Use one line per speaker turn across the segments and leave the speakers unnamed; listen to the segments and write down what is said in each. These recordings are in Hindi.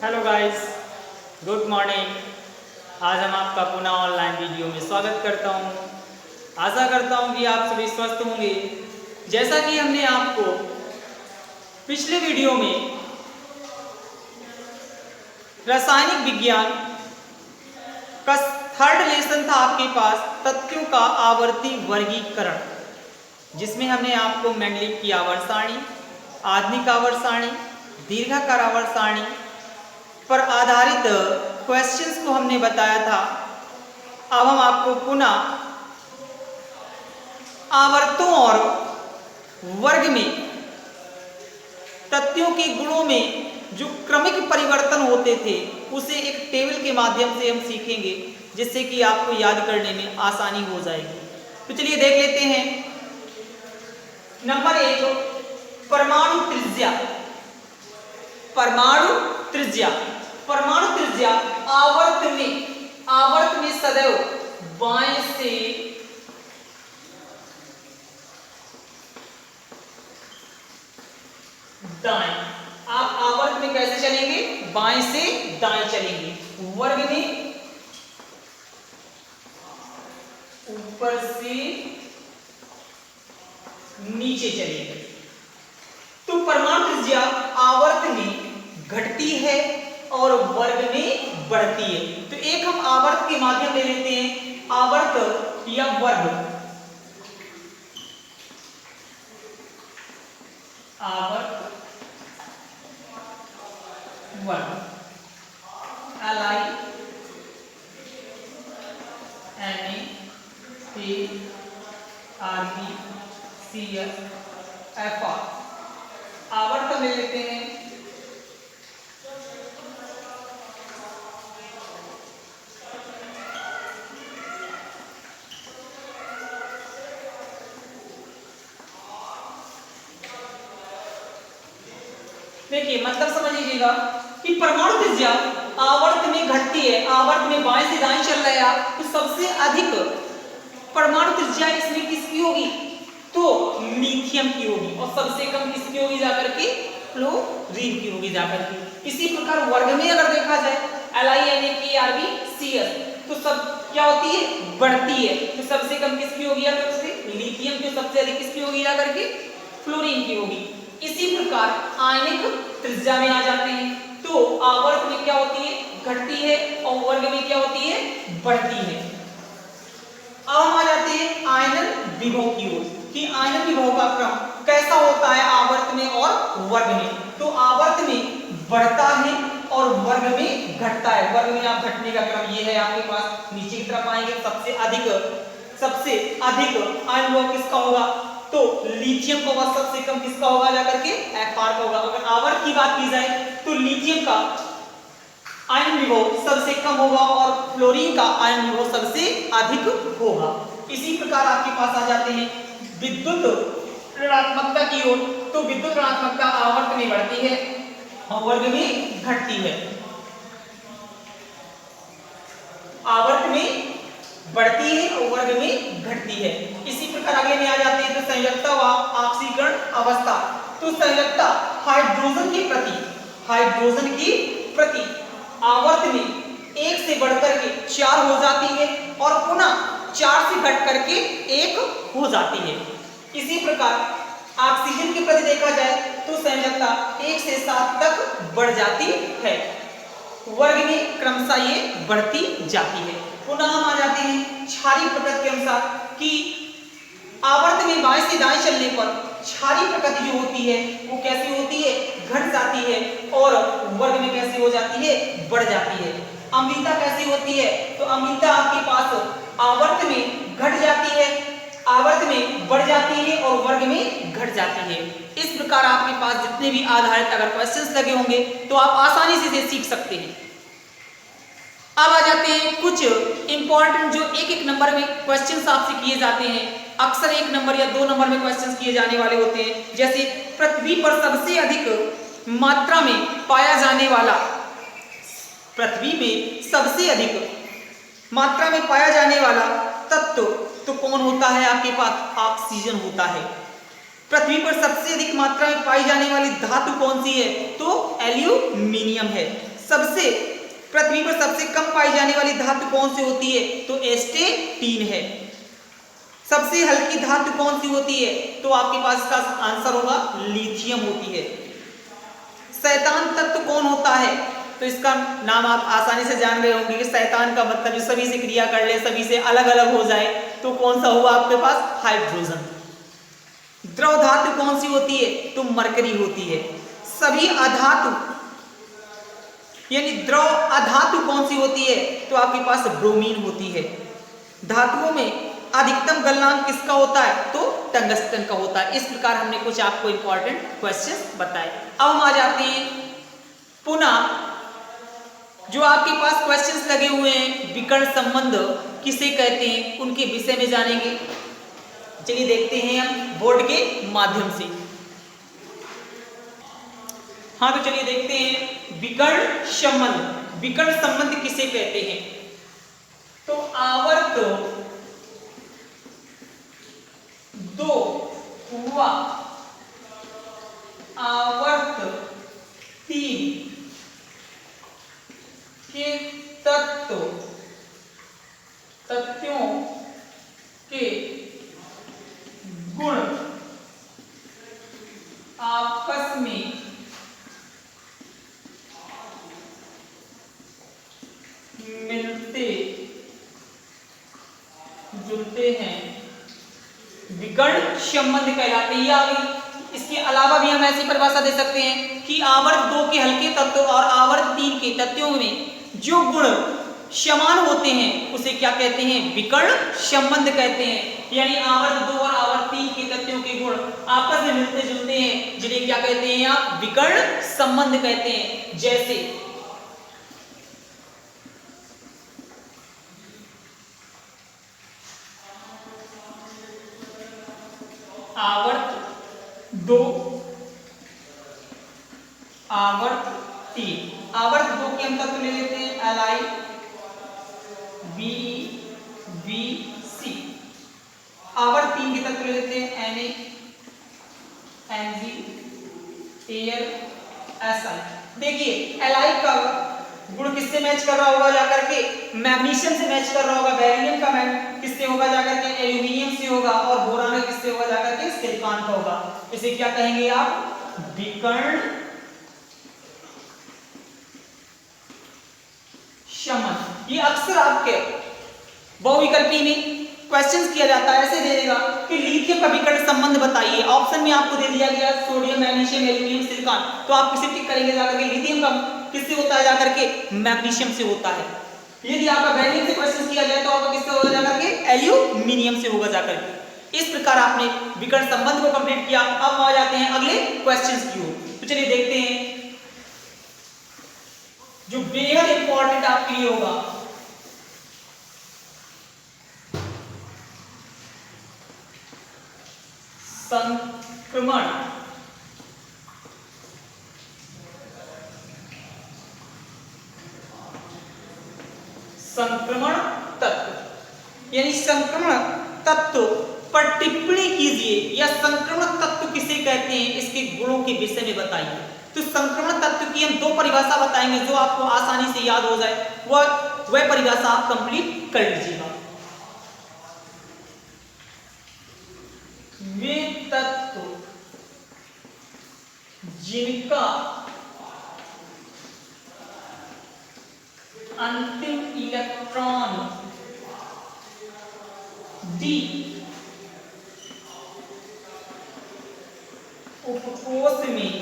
Hello guys, good morning. आज हम आपका पुनः ऑनलाइन वीडियो में स्वागत करता हूं। आशा करता हूं कि आप सभी स्वस्थ होंगे। जैसा कि हमने आपको पिछले वीडियो में रासायनिक विज्ञान का थर्ड लेसन था आपके पास, तथ्यों का आवर्ती वर्गीकरण, जिसमें हमने आपको मैंगलीव की आवर्त सारणी, आधुनिक आवर्त सारणी, दीर्घाकार आवर्त सारणी पर आधारित क्वेश्चंस को हमने बताया था। अब हम आपको पुनः आवर्तों और वर्ग में तथ्यों के गुणों में जो क्रमिक परिवर्तन होते थे उसे एक टेबल के माध्यम से हम सीखेंगे, जिससे कि आपको याद करने में आसानी हो जाएगी। तो चलिए देख लेते हैं। नंबर 1, परमाणु त्रिज्या। परमाणु त्रिज्या आवर्त में सदैव बाएं से दाएं। आप आवर्त में कैसे चलेंगे? बाएं से दाएं चलेंगे। वर्ग में ऊपर से नीचे चलेंगे। तो परमाणु त्रिज्या आवर्त में घटती है और वर्ग में बढ़ती है। तो एक हम आवर्त के माध्यम ले लेते हैं, आवर्त या वर्ग। आवर्त वर्ग, LINATRBCFR आवर्त ले लेते हैं। देखिए मतलब समझ लीजिएगा कि परमाणु त्रिज्या आवर्त में घटती है, आवर्त में बाएं से दाएं चल रहे हैं आप, तो सबसे अधिक परमाणु त्रिज्या इसमें किसकी होगी? तो लिथियम की होगी। और सबसे कम किसकी होगी जाकर के? फ्लोरीन की होगी जाकर के। इसी प्रकार वर्ग में अगर देखा जाए LINATRBCS, तो सब क्या होती है? बढ़ती है। तो सबसे कम किसकी होगी? लिथियम की। सबसे अधिक किसकी होगी जाकर के? फ्लोरीन की होगी। इसी प्रकार आयनिक त्रिज्या में आ जाते हैं, तो आवर्त में क्या होती है? घटती है, और वर्ग में क्या होती है? बढ़ती है। अब हम आ जाते हैं आयनन विभव की ओर, कि आयनन विभव का क्रम कैसा होता है आवर्त में और वर्ग में। तो आवर्त में बढ़ता है और वर्ग में घटता है। वर्ग में आप घटने का क्रम ये है आपके पास, नीचे की तरफ आएंगे। सबसे अधिक आयन विभव किसका होगा? तो लिथियम का। सबसे कम किसका होगा जाकर के? Fr का होगा। अगर आवर्त की बात की जाए तो लिथियम का आयन विभव सबसे कम होगा और फ्लोरीन का आयन विभव सबसे अधिक होगा। इसी प्रकार आपके पास आ जाते हैं विद्युत ऋणात्मकता की ओर। तो विद्युत ऋणात्मकता आवर्त में बढ़ती है और वर्ग में घटती है। आवर्त में बढ़ती है और वर्ग में घटती है। इसी प्रकार आगे में आ जाते हैं तो संयोजकता व ऑक्सीकरण अवस्था। तो संयोजकता हाइड्रोजन की प्रति आवर्त में 1 से बढ़कर के 4 हो जाती है और पुनः 4 से घट करके 1 हो जाती है। इसी प्रकार ऑक्सीजन के प्रति देखा जाए तो संयोजकता 1 से 7 तक बढ़ जाती है। वर्ग में क्रमशः ये बढ़ती जाती है। पुनः हम आ जाते हैं क्षारीय प्रकृति के अनुसार, कि आवर्त में बाएं से दाएं चलने पर क्षारीय प्रकृति जो होती है वो कैसी होती है? घट जाती है। और वर्ग में कैसी हो जाती है? बढ़ जाती है। अम्लीयता कैसी होती है? तो अम्लीयता आपके पास आवर्त में घट जाती है, आवर्त में बढ़ जाती है और वर्ग में घट जाती है। इस प्रकार आपके पास जितने भी आधारित अगर क्वेश्चंस लगे होंगे तो आप आसानी से इसे सीख सकते हैं। अब आ जाते हैं कुछ इंपॉर्टेंट जो एक नंबर में क्वेश्चंस आपसे किए जाते हैं। अक्सर 1 नंबर या 2 नंबर में क्वेश्चंस किए जाने वाले होते हैं। जैसे पृथ्वी पर सबसे अधिक मात्रा में पाया जाने वाला, पृथ्वी में सबसे अधिक मात्रा में पाया जाने वाला तत्व तो कौन होता है आपके पास? ऑक्सीजन होता है। पृथ्वी पर सबसे अधिक मात्रा में पाई जाने वाली धातु कौन सी है? तो एल्यूमिनियम है। सबसे पृथ्वी पर सबसे कम पाई जाने वाली धातु कौन सी होती है? तो एस्टेटीन है। सबसे हल्की धातु कौन सी होती है? तो आपके पास इसका आंसर होगा लिथियम होती है। शैतान तत्व कौन होता है? तो इसका नाम आप आसानी से जान गए होंगे कि शैतान का मतलब जो सभी से क्रिया कर ले, सभी से अलग अलग हो जाए, तो कौन सा हुआ आपके पास? हाइड्रोजन। द्रव धातु कौन सी होती है? तो मरकरी होती है। सभी अधातु यानी द्रव अधातु कौन सी होती है? तो आपके पास ब्रोमीन होती है। धातुओं में अधिकतम गलनांक किसका होता है? तो टंगस्टन का होता है। इस प्रकार हमने कुछ आपको इंपॉर्टेंट क्वेश्चंस बताए। अब हम आ जाते हैं पुनः जो आपके पास क्वेश्चंस लगे हुए हैं, विकर्ण संबंध किसे कहते हैं, उनके विषय में जानेंगे। चलिए देखते हैं हम बोर्ड के माध्यम से। हाँ, तो चलिए देखते हैं विकर्ण संबंध। विकर्ण संबंध किसे कहते हैं? तो आवर्त 2 हुआ आवर्त 3 के तत्वों के गुण आपस में मिलते जुलते हैं, विकर्ण संबंध कहलाते हैं। या इसके अलावा भी हम ऐसी परिभाषा दे सकते हैं कि आवर्त 2 के हल्के तत्व और आवर्त 3 के तत्वों में जो गुण समान होते हैं उसे क्या कहते हैं? विकर्ण संबंध कहते हैं। यानी आवर्त 2 और आवर्त 3 के तत्वों के गुण आपस में मिलते जुलते हैं, जिन्हें क्या कहते हैं आप? विकर्ण संबंध कहते हैं। जैसे आवर्त 2 आवर्त 3। आवर्त 2 के हम तत्व ले लेते हैं Li VVC। आवर्त 3 के तत्व ले लेते हैं Na Mg एयर Si। देखिए Li का गुण किससे मैच कर रहा होगा? जाकर के मैग्नीशियम से मैच कर रहा होगा। बेरिलियम का किससे होगा? जाकर के एल्यूमिनियम से होगा। और बोरान किससे होगा? जाकर के सिलिकॉन का होगा। इसे क्या कहेंगे आप? विकर्ण संबंध। ये अक्सर आपके बहुविकल्पी में क्वेश्चंस किया जाता है। ऐसे दे देगा कि लिथियम का विकर्ण संबंध बताइए। ऑप्शन में आपको दे दिया गया सोडियम, मैग्नीशियम, एल्यूमिनियम, सिलिकॉन। तो आप किसे टिक करेंगे? जाकर के लिथियम का किससे होता है? जाकर के मैग्नीशियम से होता है। यदि आपका बेरिलियम से क्वेश्चन किया जाए तो आपका किससे होगा? जाकर के एल्यूमिनियम से होगा जाकर के। इस प्रकार आपने विकर्ण संबंध को कंप्लीट किया। अब आ जाते हैं अगले क्वेश्चंस की ओर। तो चलिए देखते हैं जो बेहद इंपॉर्टेंट आपके लिए होगा। संक्रमण तत्व यानी संक्रमण तत्व पर टिप्पणी कीजिए या संक्रमण तत्व किसे कहते हैं, इसके गुणों के विषय में बताइए। तो संक्रमण तत्व की हम 2 परिभाषा बताएंगे जो आपको आसानी से याद हो जाए। वह परिभाषा आप कंप्लीट कर लीजिएगा। वे तत्व जिनका अंतिम इलेक्ट्रॉन d उपकोष में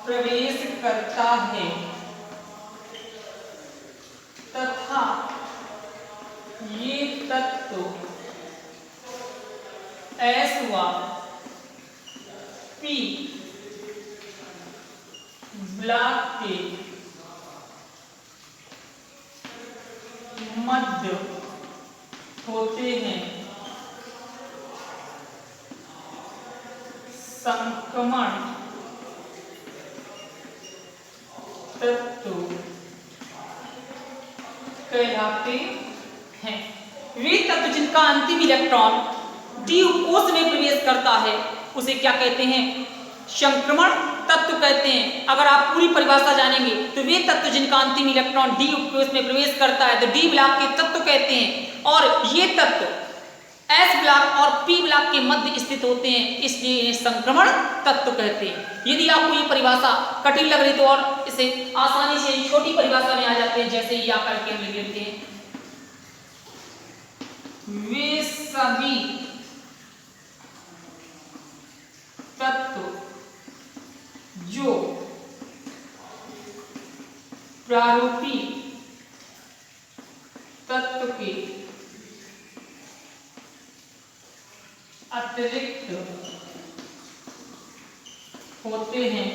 प्रवेश करता है तथा ये तत्व S व P ब्लॉक के मध्य होते हैं, संक्रमण तत्व कहलाते हैं। वे तत्व जिनका अंतिम इलेक्ट्रॉन डी उपकोष में प्रवेश करता है उसे क्या कहते हैं? संक्रमण तत्व कहते हैं। अगर आप पूरी परिभाषा जानेंगे तो वे तत्व जिनका अंतिम इलेक्ट्रॉन डी उपकोष में प्रवेश करता है तो डी ब्लॉक के तत्व कहते हैं, और ये तत्व एस ब्लॉक और पी ब्लॉक के मध्य स्थित होते हैं, इसलिए इन्हें संक्रमण तत्व कहते हैं। यदि आपको ये परिभाषा कठिन लग रही तो और इसे आसानी से छोटी परिभाषा में आ जाते हैं, जैसे ये आकर के हम लिख लेते हैं, वे सभी तत्व जो प्रारूपी तत्व के अतिरिक्त होते हैं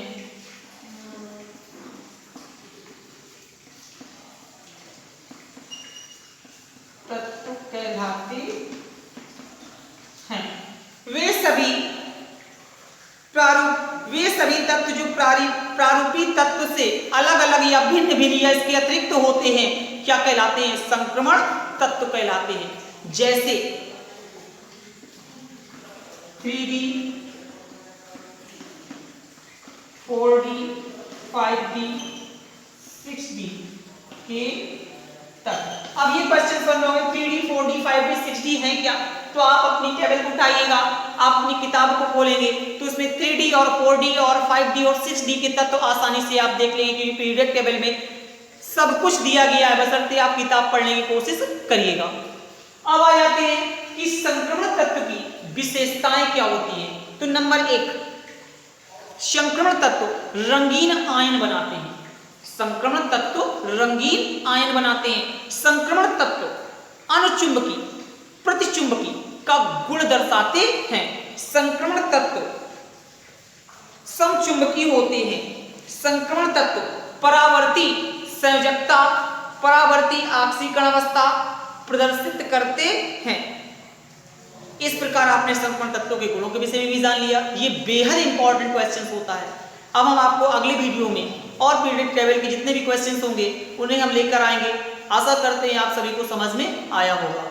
तत्व कहलाते हैं। वे सभी तत्व जो प्रारूपी तत्व से अलग अलग या भिन्न भिन्न या इसके अतिरिक्त होते हैं क्या कहलाते हैं? संक्रमण तत्व कहलाते हैं। जैसे 3D 4D 5D 6D के तक। अब ये क्वेश्चन बन रहे होंगे 3D 4D 5D 6D है क्या? तो आप अपनी टेबल को उठाइएगा, आप अपनी किताब को खोलेंगे तो उसमें 3D और 4D और 5D और 6D के तत्व आसानी से आप देख लेंगे, क्योंकि पीरियड टेबल में सब कुछ दिया गया है, बशर्ते आप किताब पढ़ने की कोशिश करिएगा। अब आ जाते हैं कि संक्रमण तत्व की विशेषताएं क्या होती हैं। तो नंबर 1, संक्रमण तत्व रंगीन आयन बनाते हैं। संक्रमण तत्व रंगीन आयन बनाते हैं। संक्रमण तत्व अनुचुंबकी प्रतिचुंबकी का गुण दर्शाते हैं। संक्रमण तत्व समचुंबकी होते हैं। संक्रमण तत्व परावर्ती संयोजकता, परावर्ती ऑक्सीकरण अवस्था प्रदर्शित करते हैं। इस प्रकार आपने संक्रमण तत्वों के गुणों के विषय में भी जान लिया। ये बेहद इंपॉर्टेंट क्वेश्चन होता है। अब हम आपको अगले वीडियो में और पीरियड टेबल के जितने भी क्वेश्चन होंगे उन्हें हम लेकर आएंगे। आशा करते हैं आप सभी को समझ में आया होगा।